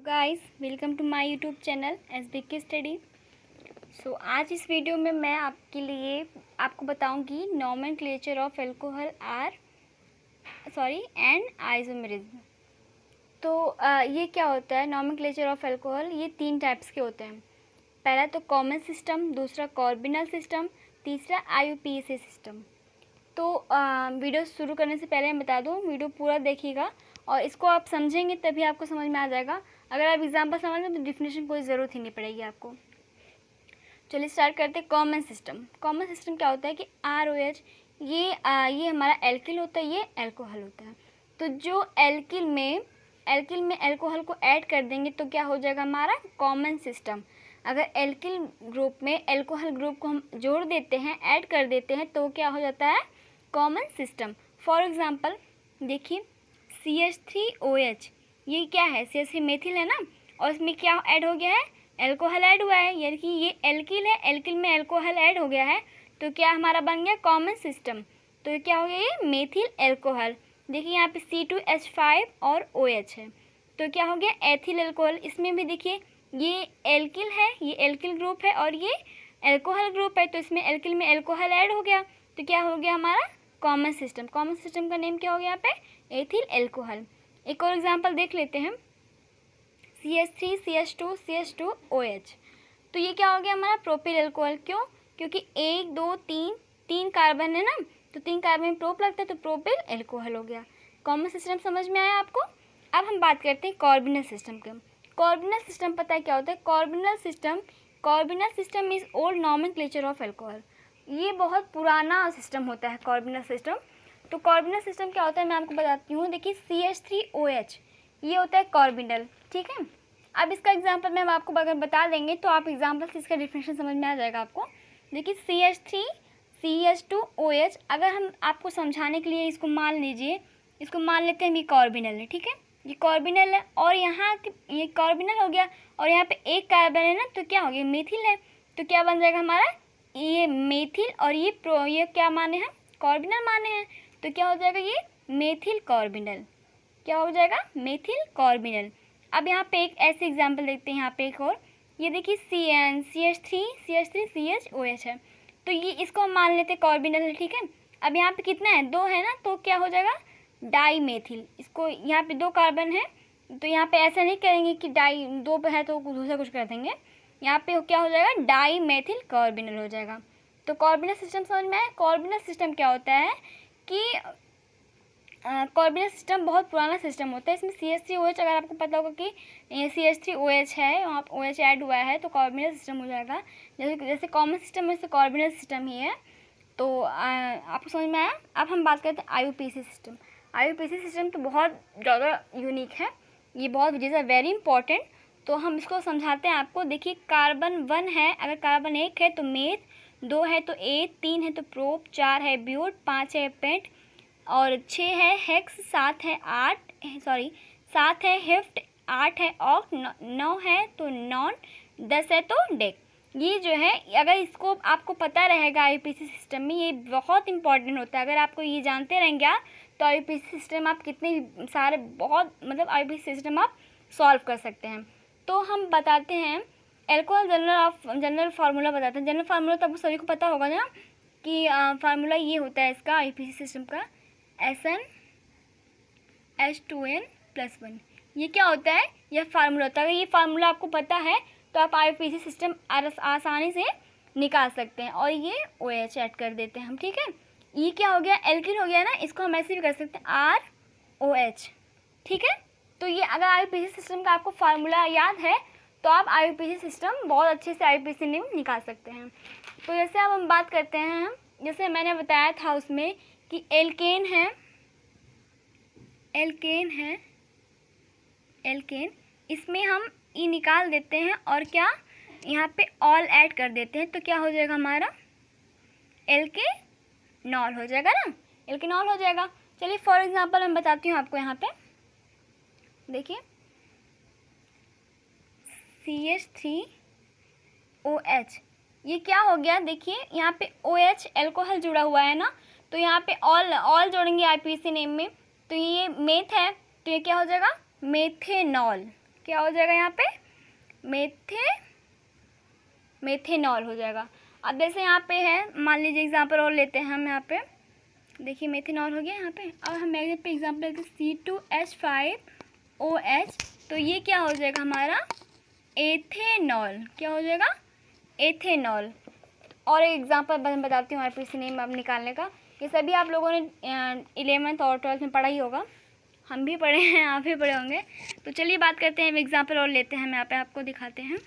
Guys, welcome to my YouTube channel SBK study. आज इस video में मैं आपके लिए आपको बताऊंगी nomenclature of alcohol and isomerism. ये क्या होता है नोमेनक्लेचर ऑफ अल्कोहल? ये 3 टाइप्स के होते हैं। पहला तो कॉमन सिस्टम, दूसरा कॉर्बिनल सिस्टम, तीसरा IUPAC सिस्टम। वीडियो शुरू करने से पहले मैं बता दूं, वीडियो पूरा देखिएगा और इसको आप समझेंगे तभी आपको समझ में आ जाएगा। अगर आप एग्जाम्पल समझ लें तो डिफिनेशन कोई ज़रूरत ही नहीं पड़ेगी आपको। चलिए स्टार्ट करते हैं। Common system. कॉमन सिस्टम क्या होता है कि ROH ये हमारा एल्किल होता है, ये अल्कोहल होता है। तो जो एल्किल में अल्कोहल को ऐड कर देंगे तो क्या हो जाएगा हमारा कॉमन सिस्टम। अगर एल्किल ग्रुप में अल्कोहल ग्रुप को हम जोड़ देते हैं, ऐड कर देते हैं तो क्या हो जाता है कॉमन सिस्टम। फॉर एग्जांपल देखिए CH3OH, ये क्या है? CH3 मेथिल है ना, और इसमें क्या ऐड हो गया है? अल्कोहल ऐड हुआ है, यानी कि ये एल्किल है, एल्किल में अल्कोहल ऐड हो गया है तो क्या हमारा बन गया कॉमन सिस्टम। तो क्या हो गया? ये मेथिल अल्कोहल। देखिए यहाँ पे C2H5 और OH है तो क्या हो गया एथिल अल्कोहल। इसमें भी देखिए ये एल्किल है, ये एल्किल ग्रुप है और ये अल्कोहल ग्रुप है, तो इसमें एल्किल में अल्कोहल ऐड हो गया तो क्या हो गया हमारा कॉमन सिस्टम। कॉमन सिस्टम का नेम क्या हो गया यहाँ पे? Ethyl alcohol. एक और एग्जांपल देख लेते हैं, CH3 CH2 CH2OH। तो ये क्या हो गया हमारा प्रोपिल अल्कोहल। क्यों? क्योंकि 1 2 3 कार्बन है ना, तो 3 कार्बन में प्रोप लगता है तो प्रोपिल अल्कोहल हो गया। कॉमन सिस्टम समझ में आया आपको? अब हम बात करते हैं कॉर्बिनल सिस्टम के। कॉर्बिनल सिस्टम पता है क्या होता है? Carbinol system is old nomenclature of alcohol. ये बहुत पुराना सिस्टम होता है कॉर्बिनल सिस्टम। तो कॉर्बिनल सिस्टम क्या होता है मैं आपको बताती हूँ। देखिए CH3OH ये होता है कॉर्बिनल, ठीक है। अब इसका एग्जांपल मैं आपको अगर बता देंगे तो आप एग्जांपल से इसका डिफिनेशन समझ में आ जाएगा आपको। देखिए CH3 CH2OH, अगर हम आपको समझाने के लिए इसको मान लीजिए, इसको मान लेते हैं ये कॉर्बिनल है, ठीक है, ये कॉर्बिनल है और यहाँ ये कॉर्बिनल हो गया और यहाँ पे एक कार्बन है ना, तो क्या हो गया मेथिल है। तो क्या बन जाएगा हमारा ये मेथिल और ये क्या माने हैं? कॉर्बिनल माने हैं, तो क्या हो जाएगा ये मेथिल कॉर्बिनल। क्या हो जाएगा? मेथिल कॉर्बिनल। अब यहाँ पे एक ऐसे एग्जांपल देखते हैं, यहाँ पे एक और, ये देखिए CH3 CHOH है तो ये इसको हम मान लेते हैं कॉर्बिनल है, ठीक है। अब यहाँ पे कितना है? 2 है ना, तो क्या हो जाएगा डाई मेथिल। इसको यहाँ पे 2 कार्बन है तो यहाँ पे ऐसा नहीं करेंगे कि डाई 2 पे है तो दूसरा कुछ कर देंगे। यहाँ पे क्या हो जाएगा डाई मेथिल कॉर्बिनल हो जाएगा। तो कॉर्बिनल सिस्टम समझ में आया? कॉर्बिनल सिस्टम क्या होता है कि कॉर्बिनल सिस्टम बहुत पुराना सिस्टम होता है। इसमें CH3OH, अगर आपको पता होगा कि ये CH3OH है, वहाँ OH ऐड हुआ है तो कॉर्बिनल सिस्टम हो जाएगा। जैसे कॉमन सिस्टम है, जैसे कॉर्बिनल सिस्टम ही है। तो आपको समझ में आया? अब हम बात करते हैं IUPAC सिस्टम। IUPAC सिस्टम तो बहुत ज़्यादा यूनिक है, ये बहुत इज़ अ वेरी इंपॉर्टेंट। तो हम इसको समझाते हैं आपको। देखिए कार्बन 1 है, अगर कार्बन 1 है तो मेथ, 2 है तो एथ, 3 है तो प्रोप, 4 है ब्यूट, 5 है पेंट और 6 है हेक्स, 7 है हिफ्ट, 8 है ऑक, 9 है तो नॉन, 10 है तो डेक। ये जो है अगर इसको आपको पता रहेगा IUPAC सिस्टम में, ये बहुत इंपॉर्टेंट होता है। अगर आपको ये जानते रहेंगे आप तो IUPAC सिस्टम आप कितने सारे बहुत IUPAC सिस्टम आप सॉल्व कर सकते हैं। तो हम बताते हैं अल्कोहल जनरल फार्मूला बताते हैं। जनरल फार्मूला तो आपको सभी को पता होगा ना कि फार्मूला ये होता है इसका IUPAC सिस्टम का SnH2n+1। ये क्या होता है? यह फार्मूला होता है। अगर ये फार्मूला आपको पता है तो आप IUPAC सिस्टम आसानी से निकाल सकते हैं। और ये OH ऐड कर देते हैं हम, ठीक है। ये क्या हो गया? एल्किल हो गया ना, इसको हम ऐसे भी कर सकते हैं ROH, ठीक है। तो ये अगर IUPAC सिस्टम का आपको फार्मूला याद है तो आप IUPAC सिस्टम बहुत अच्छे से IUPAC नेम निकाल सकते हैं। तो जैसे अब हम बात करते हैं, जैसे मैंने बताया था उसमें कि एल्केन है, इसमें हम ई निकाल देते हैं और क्या यहाँ पे ऑल ऐड कर देते हैं तो क्या हो जाएगा हमारा एल्केनॉल हो जाएगा ना, एल्केनॉल हो जाएगा। चलिए फॉर एग्जांपल मैं बताती हूँ आपको। यहाँ पे देखिए CH3OH ये क्या हो गया? देखिए यहाँ पे OH अल्कोहल जुड़ा हुआ है ना, तो यहाँ पे ऑल जोड़ेंगे IUPAC नेम में, तो ये मेथ है तो ये क्या हो जाएगा मेथेनॉल। क्या हो जाएगा यहाँ पे, मेथेनॉल हो जाएगा। अब जैसे यहाँ पे है, मान लीजिए एग्जांपल और लेते हैं हम यहाँ पे, देखिए मेथेनॉल हो गया यहाँ पे। अब हम यहाँ पे एग्जांपल लेते हैं C2H5OH, तो ये क्या हो जाएगा हमारा एथेनॉल। क्या हो जाएगा, एथेनॉल। और एक एग्जांपल मैं बताती हूँ आईपीसी नेम अब निकालने का। ये सभी आप लोगों ने 11th और 12th में पढ़ा ही होगा, हम भी पढ़े हैं, आप भी पढ़े होंगे। तो चलिए बात करते हैं, एग्जांपल और लेते हैं, हम यहाँ पे आपको दिखाते हैं।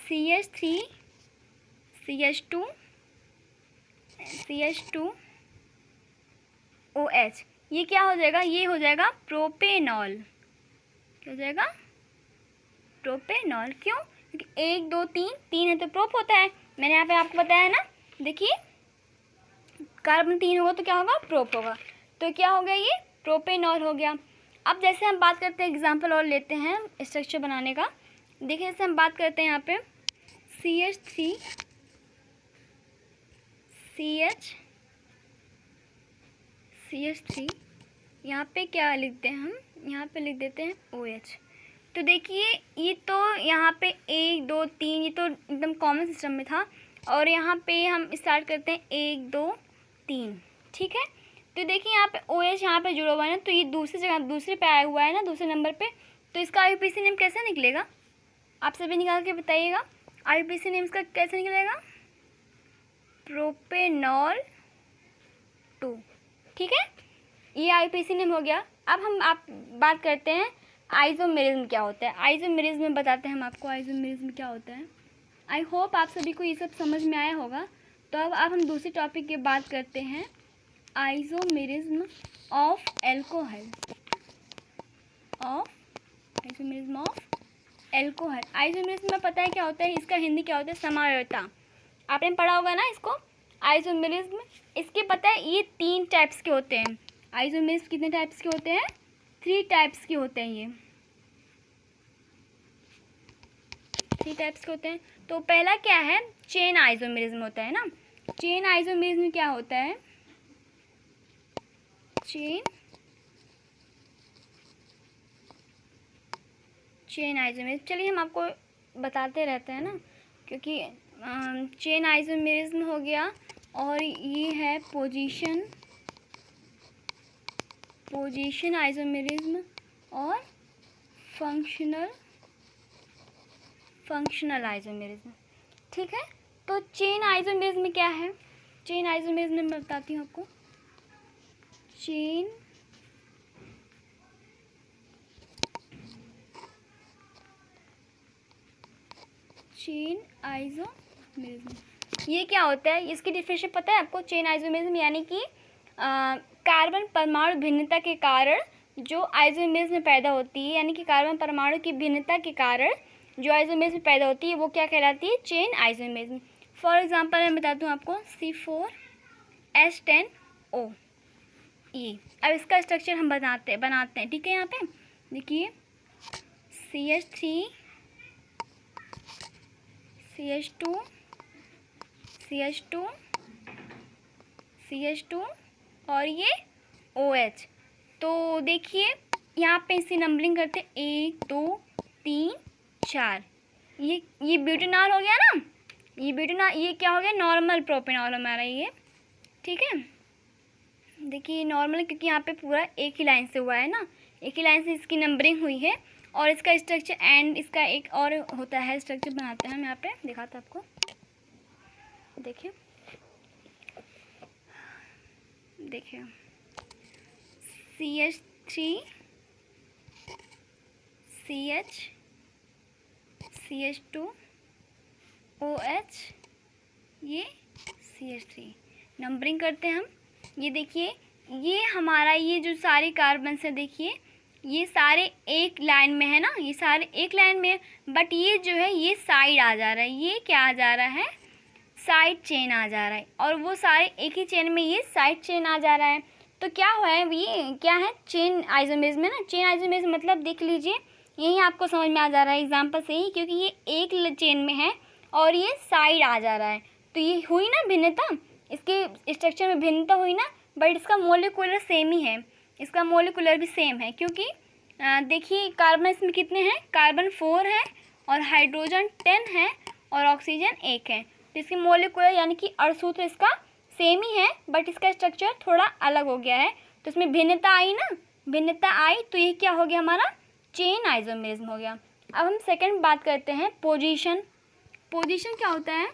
CH3CH2OH, ये क्या हो जाएगा, ये हो जाएगा प्रोपेनॉल। क्या हो जाएगा, प्रोपेनॉल। क्यों, क्योंकि 1 2 3 है तो प्रोप होता है, मैंने यहाँ पे आपको बताया ना। देखिए कार्बन 3 होगा तो क्या होगा, प्रोप होगा। तो क्या हो गया, ये प्रोपेनॉल हो गया। अब जैसे हम बात करते हैं, एग्जांपल और लेते हैं स्ट्रक्चर बनाने का। देखिए जैसे हम बात करते हैं यहाँ पे CH3, यहाँ पे क्या लिखते हैं हम, यहाँ पे लिख देते हैं OH। तो देखिए ये तो यहाँ पे 1 2 3, ये तो एकदम कॉमन सिस्टम में था, और यहाँ पे हम स्टार्ट करते हैं 1 2 3, ठीक है। तो देखिए यहाँ पे OH यहाँ पे जुड़ा हुआ है ना, तो ये दूसरी जगह, दूसरे पे आया हुआ है ना, दूसरे नंबर पे। तो इसका आईयूपीएसी नेम कैसे निकलेगा, आप सभी निकाल के बताइएगा। आईयूपीएसी नेम इसका कैसे निकलेगा, प्रोपेनॉल 2, ठीक है। ये आईयूपीएसी नेम हो गया। अब हम बात करते हैं आइसोमेरिज्म क्या होता है। आइसोमेरिज्म में बताते हैं हम आपको आइसोमेरिज्म क्या होता है। आई होप आप सभी को ये सब समझ में आया होगा। तो अब हम दूसरे टॉपिक की बात करते हैं, आइसोमेरिज्म ऑफ एल्कोहल। आइसोमेरिज्म में पता है क्या होता है, इसका हिंदी क्या होता है, समावयवता। आपने पढ़ा होगा ना इसको, आइसोमेरिज्म। इसके पता है ये 3 टाइप्स के होते हैं। आइसोमेरिज्म कितने टाइप्स के होते हैं, 3 टाइप्स के होते हैं। ये 3 टाइप्स के होते हैं। तो पहला क्या है, चेन आइसोमेरिज्म होता है ना। चेन आइसोमेरिज्म क्या होता है, चेन आइसोमेरिज्म। चलिए हम आपको बताते रहते हैं ना, क्योंकि चेन आइसोमेरिज्म हो गया, और ये है पोजीशन आइसोमेरिज्म और फंक्शनल आइसोमेरिज्म, ठीक है। तो चेन आइसोमेरिज्म क्या है, चेन आइसोमेरिज्म में बताती हूँ आपको। चेन आइसोमेरिज्म ये क्या होता है, इसकी डिफिनेशन पता है आपको। चेन आइसोमेरिज्म यानी कि कार्बन परमाणु भिन्नता के कारण जो आइसोमेरिज्म पैदा होती है, यानी कि कार्बन परमाणु की भिन्नता के कारण जो आइसोमेरिज्म पैदा होती है वो क्या कहलाती है, चेन आइसोमेरिज्म। फॉर एग्जांपल मैं बताती हूँ आपको, C4H10O। ये अब इसका स्ट्रक्चर हम बनाते हैं, ठीक है। यहाँ पे देखिए CH2 और ये OH। तो देखिए यहाँ पे इसी नंबरिंग करते 1 2 3 4। ये ब्यूटेनॉल हो गया ना, ये ब्यूटेनॉल, ये क्या हो गया, नॉर्मल प्रोपेनॉल हमारा ये, ठीक है। देखिए नॉर्मल, क्योंकि यहाँ पे पूरा एक ही लाइन से हुआ है ना, एक ही लाइन से इसकी नंबरिंग हुई है। और इसका स्ट्रक्चर एंड इसका एक और होता है, स्ट्रक्चर बनाते हैं हम, यहाँ पे दिखाते हैं आपको। देखिए CH2OH, ये CH3, नंबरिंग करते हैं हम। ये देखिए ये हमारा, ये जो सारे कार्बन है देखिए ये सारे एक लाइन में है ना, ये सारे एक लाइन में है, बट ये जो है ये साइड आ जा रहा है, ये क्या आ जा रहा है, साइड चेन आ जा रहा है। और वो सारे एक ही चेन में ये साइड चेन आ जा रहा है। तो क्या हुआ है, ये क्या है, चेन आइसोमेरिज्म है ना। चेन आइसोमेरिज्म मतलब देख लीजिए, यही आपको समझ में आ जा रहा है एग्जांपल से ही, क्योंकि ये एक चेन में है और ये साइड आ जा रहा है। तो ये हुई ना भिन्नता, इसके स्ट्रक्चर में भिन्नता हुई ना, बट इसका मोलिकुलर सेम ही है, इसका मोलिकुलर भी सेम है, क्योंकि देखिए कार्बन इसमें कितने हैं, कार्बन 4 है और हाइड्रोजन 10 है और ऑक्सीजन 1 है। तो इसकी मोलिकुलर यानी कि अणुसूत्र इसका सेम ही है, बट इसका स्ट्रक्चर थोड़ा अलग हो गया है। तो इसमें भिन्नता आई ना, भिन्नता आई, तो ये क्या हो गया हमारा, चेन आइसोमेरिज्म हो गया। अब हम सेकंड बात करते हैं पोजीशन। पोजीशन क्या होता है,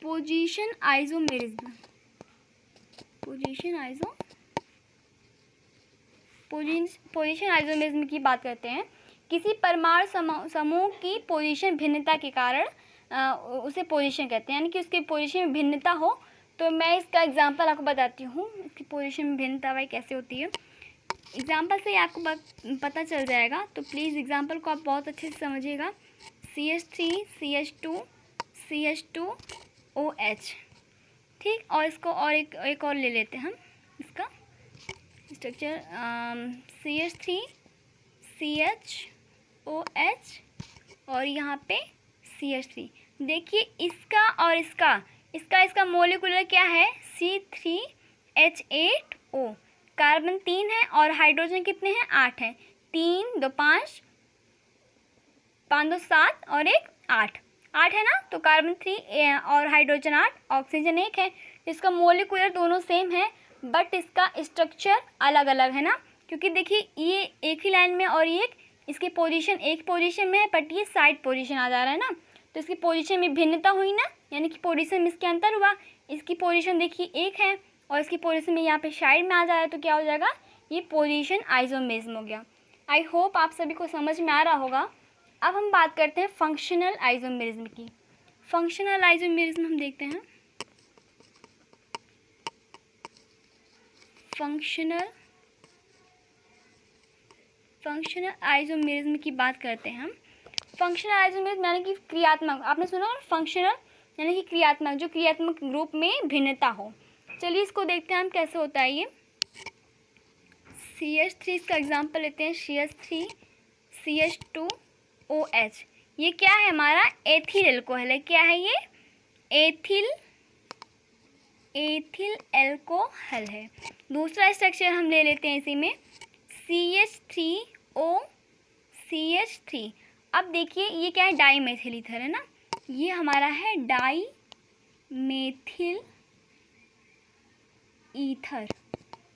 पोजीशन आइसोमेरिज्म, पोजीशन आइसोमेरिज्म की बात करते हैं। किसी परमाणु समूह की पोजीशन भिन्नता के कारण उसे पोजीशन कहते हैं, यानी कि उसकी पोजीशन में भिन्नता हो। तो मैं इसका एग्जांपल आपको बताती हूँ, इसकी पोजीशन में भिन्नता भाई कैसे होती है। एग्जांपल से ही आपको पता चल जाएगा, तो प्लीज़ एग्जांपल को आप बहुत अच्छे से समझिएगा। CH3 CH2 CH2OH, ठीक। और इसको और एक और ले लेते हैं हम, इसका स्ट्रक्चर CH3 CHOH और यहाँ पे CH3। देखिए इसका और इसका मोलिकुलर क्या है, C3H8O। कार्बन 3 है और हाइड्रोजन कितने हैं, 8 हैं। 3 2 5 5 2 7 और 1 8 है ना। तो कार्बन 3 और हाइड्रोजन 8, ऑक्सीजन 1 है। इसका मोलिकुलर दोनों सेम है, बट इसका स्ट्रक्चर अलग अलग है ना, क्योंकि देखिए ये एक ही लाइन में और ये इसकी पोजीशन एक पोजीशन में है, बट ये साइड पोजीशन आ जा रहा है ना। तो इसकी पोजीशन में भिन्नता हुई ना, यानी कि पोजीशन में इसके अंतर हुआ। इसकी पोजीशन देखिए 1 है और इसकी पोजीशन में यहाँ पे साइड में आ जा रहा है, तो क्या हो जाएगा, ये पोजीशन आइसोमेरिज्म हो गया। आई होप आप सभी को समझ में आ रहा होगा। अब हम बात करते हैं फंक्शनल आइसोमेरिज्म की। फंक्शनल आइसोमेरिज्म हम देखते हैं, फंक्शनल आइसोमेरिज्म की बात करते हैं हम। फंक्शनल आइसोमेरिज्म यानी कि क्रियात्मक, आपने सुना ना, फंक्शनल यानी कि क्रियात्मक, जो क्रियात्मक रूप में भिन्नता हो। चलिए इसको देखते हैं हम कैसे होता है ये। CH3 इसका एग्जांपल लेते हैं, CH3 CH2OH। ये क्या है हमारा, एथिल एल्कोहल है। क्या है ये, एथिल एल्कोहल है। दूसरा स्ट्रक्चर हम ले लेते हैं इसी में, CH3OCH3। अब देखिए ये क्या है, डाई मेथिल ईथर है ना, ये हमारा है डाई मेथिल ईथर।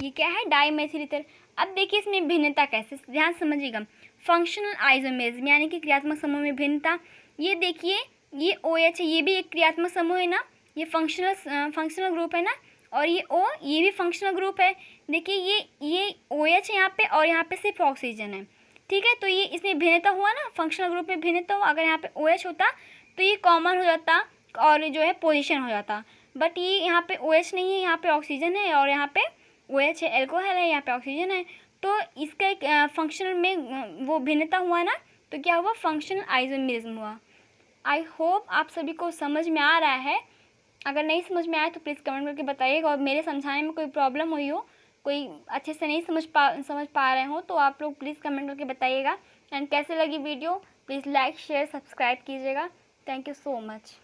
ये क्या है, डाई मेथिल ईथर। अब देखिए इसमें भिन्नता कैसे, ध्यान समझिएगा। फंक्शनल आइसोमेरिज्म यानी कि क्रियात्मक समूह में भिन्नता। ये देखिए ये OH है, ये भी एक क्रियात्मक समूह है ना, ये फंक्शनल ग्रुप है ना, और ये O ये भी फंक्शनल ग्रुप है। देखिए ये OH है यहाँ पे और यहाँ पे सिर्फ ऑक्सीजन है, ठीक है। तो ये इसमें भिन्नता हुआ ना, फंक्शनल ग्रुप में भिन्नता हुआ। अगर यहाँ पे OH होता तो ये कॉमन हो जाता और जो है पोजीशन हो जाता, बट ये यहाँ पे OH नहीं है, यहाँ पे ऑक्सीजन है और यहाँ पे OH है, एल्कोहल है, यहाँ पे ऑक्सीजन है। तो इसका एक फंक्शनल में वो भिन्नता हुआ ना, तो क्या हुआ, फंक्शनल आइसोमेरिज्म हुआ। आई होप आप सभी को समझ में आ रहा है। अगर नहीं समझ में आया तो प्लीज़ कमेंट करके बताइएगा, और मेरे समझाने में कोई प्रॉब्लम हुई हो, कोई अच्छे से नहीं समझ पा रहे हो, तो आप लोग प्लीज़ कमेंट करके बताइएगा। एंड कैसे लगी video, please like share subscribe कीजिएगा। Thank you so much.